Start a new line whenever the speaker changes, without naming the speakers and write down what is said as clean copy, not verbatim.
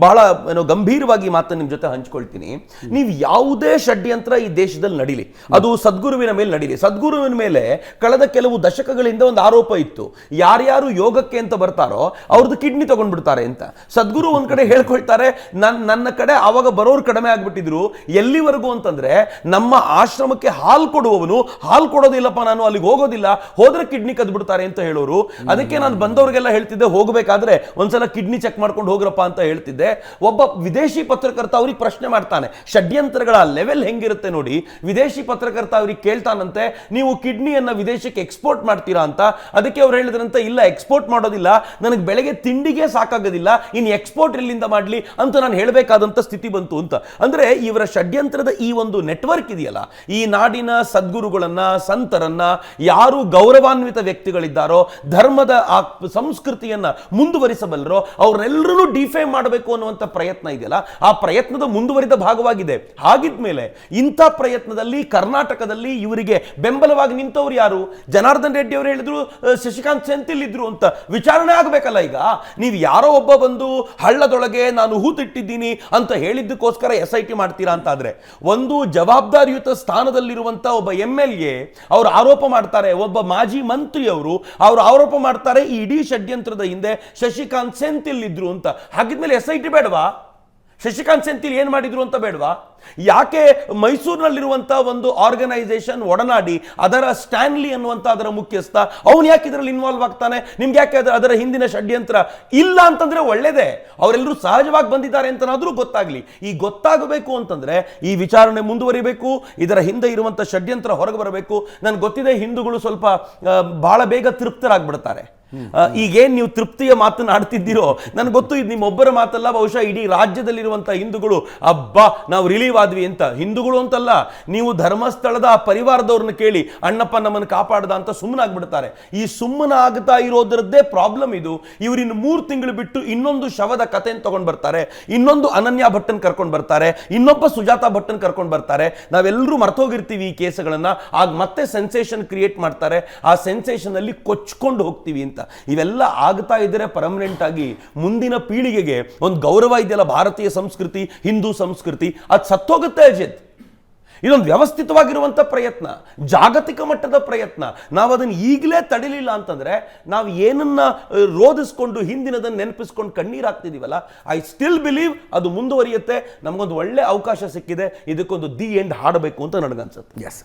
ಬಹಳ ಗಂಭೀರವಾಗಿ ಮಾತನ್ನು ನಿಮ್ಮ ಜೊತೆ ಹಂಚ್ಕೊಳ್ತೀನಿ. ನೀವು ಯಾವುದೇ ಷಡ್ಯಂತ್ರ ಈ ದೇಶದಲ್ಲಿ ನಡೀಲಿ, ಅದು ಸದ್ಗುರುವಿನ ಮೇಲೆ ನಡೀಲಿ. ಸದ್ಗುರುವಿನ ಮೇಲೆ ಕಳೆದ ಕೆಲವು ದಶಕಗಳಿಂದ ಒಂದು ಆರೋಪ ಇತ್ತು, ಯಾರ್ಯಾರು ಯೋಗಕ್ಕೆ ಅಂತ ಬರ್ತಾರೋ ಅವ್ರದ್ದು ಕಿಡ್ನಿ ತಗೊಂಡ್ಬಿಡ್ತಾರೆ ಅಂತ. ಸದ್ಗುರು ಒಂದ್ ಕಡೆ ಹೇಳ್ಕೊಳ್ತಾರೆ, ನನ್ನ ಕಡೆ ಆವಾಗ ಬರೋರು ಕಡಿಮೆ ಆಗ್ಬಿಟ್ಟಿದ್ರು. ಎಲ್ಲಿವರೆಗೂ ಅಂತಂದ್ರೆ, ನಮ್ಮ ಆಶ್ರಮಕ್ಕೆ ಹಾಲು ಕೊಡುವವನು ಹಾಲು ಕೊಡೋದಿಲ್ಲಪ್ಪ, ನಾನು ಅಲ್ಲಿಗೆ ಹೋಗೋದಿಲ್ಲ, ಹೋದ್ರೆ ಕಿಡ್ನಿ ಕದ್ಬಿಡ್ತಾರೆ ಅಂತ ಹೇಳೋರು. ಅದಕ್ಕೆ ನಾನು ಬಂದವರಿಗೆಲ್ಲ ಹೇಳ್ತಿದ್ದೆ, ಹೋಗಬೇಕಾದ್ರೆ ಒಂದ್ಸಲ ಕಿಡ್ನಿ ಚೆಕ್ ಮಾಡ್ಕೊಂಡು ಹೋಗ್ರಪ್ಪ ಅಂತ ಹೇಳ್ತಿದ್ದೆ. ಒಬ್ಬ ವಿದೇಶಿ ಪತ್ರಕರ್ತ ಅವ್ರಿಗೆ ಪ್ರಶ್ನೆ ಮಾಡ್ತಾನೆ, ಷಡ್ಯಂತ್ರಗಳ ಲೆವೆಲ್ ಹೆಂಗಿರುತ್ತೆ ನೋಡಿ. ವಿದೇಶಿ ಪತ್ರಕರ್ತ ಅವ್ರಿಗೆ ಕೇಳ್ತಾನಂತೆ, ನೀವು ಕಿಡ್ನಿಯನ್ನ ವಿದೇಶಕ್ಕೆ ಎಕ್ಸ್ಪೋರ್ಟ್ ಮಾಡ್ತೀರಾ ಅಂತ. ಅದಕ್ಕೆ ಅವ್ರು ಹೇಳಿದ್ರಂತೆ, ಇಲ್ಲ ಎಕ್ಸ್ಪೋರ್ಟ್ ಮಾಡೋದಿಲ್ಲ, ನನಗೆ ಬೆಳಗ್ಗೆ ತಿಂಡಿಗೆ ಸಾಕಾಗೋದಿಲ್ಲ, ಇನ್ನು ಎಕ್ಸ್ಪೋರ್ಟ್ ಎಲ್ಲಿಂದ ಮಾಡ್ಲಿ ಅಂತ ನಾನು ಹೇಳಬೇಕಾದಂತ ಸ್ಥಿತಿ ಬಂತು ಅಂತ. ಅಂದ್ರೆ ಇವರ ಷಡ್ಯಂತ್ರದ ಈ ಒಂದು ನೆಟ್ವರ್ಕ್ ಇದೆಯಲ್ಲ, ಈ ನಾಡಿನ ಸದ್ಗುರುಗಳನ್ನ, ಸಂತರನ್ನ, ಯಾರು ಗೌರವಾನ್ವಿತ ವ್ಯಕ್ತಿಗಳಿದ್ದಾರೋ, ಧರ್ಮದ ಆ ಸಂಸ್ಕೃತಿಯನ್ನ ಮುಂದುವರಿಸಬಲ್ಲರೋ ಅವರೆಲ್ಲರೂ ಡಿಫೇಮ್ ಮಾಡಬೇಕು ಅನ್ನುವಂಥ ಪ್ರಯತ್ನ ಇದೆಯಲ್ಲ, ಆ ಪ್ರಯತ್ನದ ಮುಂದುವರಿದ ಭಾಗವಾಗಿದೆ. ಹಾಗಿದ್ಮೇಲೆ ಇಂಥ ಪ್ರಯತ್ನದಲ್ಲಿ ಕರ್ನಾಟಕದಲ್ಲಿ ಇವರಿಗೆ ಬೆಂಬಲವಾಗಿ ನಿಂತವ್ರು ಯಾರು? ಜನಾರ್ದನ್ ರೆಡ್ಡಿ ಅವರು ಹೇಳಿದ್ರು ಶಶಿಕಾಂತ್ ಸೆಂಥಿಲ್ ಇದ್ರು ಅಂತ. ವಿಚಾರಣೆ ಆಗಬೇಕಲ್ಲ. ಈಗ ನೀವು ಯಾರೋ ಒಬ್ಬ ಬಂದು ಹಳ್ಳದೊಳಗೆ ನಾನು ಹೂತಿಟ್ಟಿದ್ದೀನಿ ಅಂತ ಹೇಳಿದ್ದಕ್ಕೋಸ್ಕರ SIT ಮಾಡ್ತೀರಾ ಅಂತ ಆದ್ರೆ, ಒಂದು ಜವಾಬ್ದಾರಿಯುತ ಸ್ಥಾನದಲ್ಲಿರುವಂತ ಒಬ್ಬ MLA ಅವರು ಆರೋಪ ಮಾಡ್ತಾರೆ, ಒಬ್ಬ ಮಾಜಿ ಮಂತ್ರಿ ಅವರು ಆರೋಪ ಮಾಡ್ತಾರೆ, ಈ ಇಡೀ ಷಡ್ಯಂತ್ರದ ಹಿಂದೆ ಶಶಿಕಾಂತ್ ಸೆಂಥಿಲ್ ಇದ್ರು ಅಂತ. ಹಾಗಿದ್ಮೇಲೆ SIT ಬೇಡವಾ? ಶಶಿಕಾಂತ್ ಸೆಂಥಿಲ್ ಏನ್ ಮಾಡಿದ್ರು ಅಂತ ಬೇಡವಾ? ಯಾಕೆ ಮೈಸೂರಿನಲ್ಲಿರುವಂತ ಒಂದು ಆರ್ಗನೈಸೇಷನ್ ಒಡನಾಡಿ ಅದರ ಸ್ಟ್ಯಾನ್ಲಿ ಅನ್ನುವಂತ ಅದರ ಮುಖ್ಯಸ್ಥ ಅವನು ಯಾಕೆ ಇದರಲ್ಲಿ ಇನ್ವಾಲ್ವ್ ಆಗ್ತಾನೆ? ನಿಮ್ಗೆ ಯಾಕೆ ಅದರ ಹಿಂದಿನ ಷಡ್ಯಂತ್ರ ಇಲ್ಲ ಅಂತಂದ್ರೆ ಒಳ್ಳೇದೇ, ಅವರೆಲ್ಲರೂ ಸಹಜವಾಗಿ ಬಂದಿದ್ದಾರೆ ಅಂತನಾದ್ರೂ ಗೊತ್ತಾಗ್ಲಿ. ಈ ಗೊತ್ತಾಗಬೇಕು ಅಂತಂದ್ರೆ ಈ ವಿಚಾರಣೆ ಮುಂದುವರಿಬೇಕು, ಇದರ ಹಿಂದೆ ಇರುವಂತ ಷಡ್ಯಂತ್ರ ಹೊರಗೆ ಬರಬೇಕು. ನನ್ಗೆ ಗೊತ್ತಿದೆ, ಹಿಂದೂಗಳು ಸ್ವಲ್ಪ ಬಹಳ ಬೇಗ ತೃಪ್ತರಾಗ್ಬಿಡ್ತಾರೆ. ಈಗೇನ್ ನೀವು ತೃಪ್ತಿಯ ಮಾತನಾಡ್ತಿದ್ದೀರೋ ನನಗೆ ಗೊತ್ತು, ಇದು ನಿಮ್ಮೊಬ್ಬರ ಮಾತಲ್ಲ, ಬಹುಶಃ ಇಡೀ ರಾಜ್ಯದಲ್ಲಿರುವಂತಹ ಹಿಂದೂಗಳು ಅಬ್ಬಾ ನಾವು ರಿಲೀವ್ ಆದ್ವಿ ಅಂತ. ಹಿಂದೂಗಳು ಅಂತಲ್ಲ, ನೀವು ಧರ್ಮಸ್ಥಳದ ಆ ಪರಿವಾರದವ್ರನ್ನ ಕೇಳಿ, ಅಣ್ಣಪ್ಪ ನಮ್ಮನ್ನು ಕಾಪಾಡ್ದ ಅಂತ ಸುಮ್ಮನಾಗ್ಬಿಡ್ತಾರೆ. ಈ ಸುಮ್ಮನಾಗ್ತಾ ಇರೋದ್ರದ್ದೇ ಪ್ರಾಬ್ಲಮ್ ಇದು. ಇವ್ರಿನ್ನು 3 ತಿಂಗಳು ಬಿಟ್ಟು ಇನ್ನೊಂದು ಶವದ ಕಥೆಯನ್ನು ತಗೊಂಡ್ ಬರ್ತಾರೆ, ಇನ್ನೊಂದು ಅನನ್ಯ ಭಟ್ಟನ್ ಕರ್ಕೊಂಡು ಬರ್ತಾರೆ, ಇನ್ನೊಬ್ಬ ಸುಜಾತಾ ಭಟ್ಟನ್ ಕರ್ಕೊಂಡು ಬರ್ತಾರೆ. ನಾವೆಲ್ಲರೂ ಮರ್ತೋಗಿರ್ತೀವಿ ಈ ಕೇಸ್ಗಳನ್ನ. ಆಗ ಮತ್ತೆ ಸೆನ್ಸೇಷನ್ ಕ್ರಿಯೇಟ್ ಮಾಡ್ತಾರೆ, ಆ ಸೆನ್ಸೇಷನ್ ಅಲ್ಲಿ ಕೊಚ್ಕೊಂಡು ಹೋಗ್ತೀವಿ ಅಂತ. ಇವೆಲ್ಲ ಆಗ್ತಾ ಇದ್ರೆ ಪರ್ಮನೆಂಟ್ ಆಗಿ ಮುಂದಿನ ಪೀಳಿಗೆಗೆ ಒಂದು ಗೌರವ ಇದೆಯಲ್ಲ, ಭಾರತೀಯ ಸಂಸ್ಕೃತಿ, ಹಿಂದೂ ಸಂಸ್ಕೃತಿ, ಅದು ಸತ್ತೋಗುತ್ತೆ ಅಜಿತ್. ಇದೊಂದು ವ್ಯವಸ್ಥಿತವಾಗಿರುವಂಥ ಪ್ರಯತ್ನ, ಜಾಗತಿಕ ಮಟ್ಟದ ಪ್ರಯತ್ನ. ನಾವು ಅದನ್ನು ಈಗಲೇ ತಡಿಲಿಲ್ಲ ಅಂತಂದ್ರೆ, ನಾವು ಏನನ್ನ ರೋಧಿಸ್ಕೊಂಡು ಹಿಂದಿನದನ್ನು ನೆನಪಿಸ್ಕೊಂಡು ಕಣ್ಣೀರಾಗ್ತಿದೀವಲ್ಲ, ಐ ಸ್ಟಿಲ್ ಬಿಲೀವ್ ಅದು ಮುಂದುವರಿಯುತ್ತೆ. ನಮಗೊಂದು ಒಳ್ಳೆ ಅವಕಾಶ ಸಿಕ್ಕಿದೆ, ಇದಕ್ಕೊಂದು ದಿ ಎಂಡ್ ಹಾಡಬೇಕು ಅಂತ ನನಗನ್ಸುತ್ತೆ.
ಎಸ್.